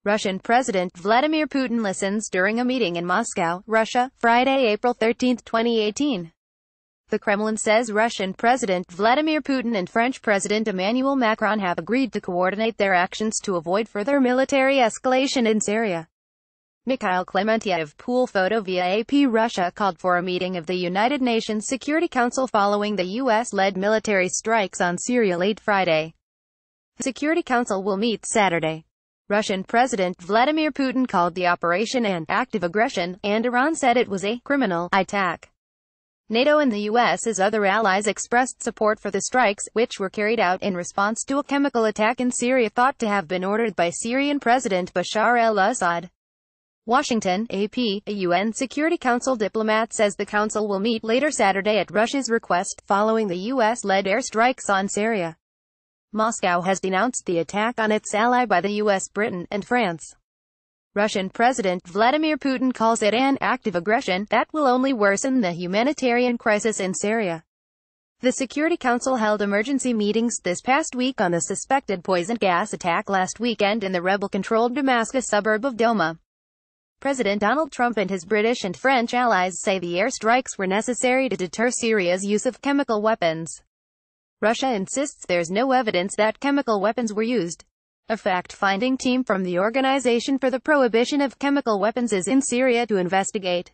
Russian President Vladimir Putin listens during a meeting in Moscow, Russia, Friday, April 13, 2018. The Kremlin says Russian President Vladimir Putin and French President Emmanuel Macron have agreed to coordinate their actions to avoid further military escalation in Syria. Mihkail Klimentyev, pool photo via AP Russia called for a meeting of the United Nations Security Council following the U.S.-led military strikes on Syria late Friday. The Security Council will meet Saturday. Russian President Vladimir Putin called the operation an act of aggression, and Iran said it was a criminal attack. NATO and the U.S.'s other allies expressed support for the strikes, which were carried out in response to a chemical attack in Syria thought to have been ordered by Syrian President Bashar al-Assad. Washington, AP, a UN Security Council diplomat says the council will meet later Saturday at Russia's request, following the U.S.-led airstrikes on Syria. Moscow has denounced the attack on its ally by the U.S., Britain, and France. Russian President Vladimir Putin calls it an act of aggression that will only worsen the humanitarian crisis in Syria. The Security Council held emergency meetings this past week on the suspected poison gas attack last weekend in the rebel-controlled Damascus suburb of Douma. President Donald Trump and his British and French allies say the airstrikes were necessary to deter Syria's use of chemical weapons. Russia insists there's no evidence that chemical weapons were used. A fact-finding team from the Organization for the Prohibition of Chemical Weapons is in Syria to investigate.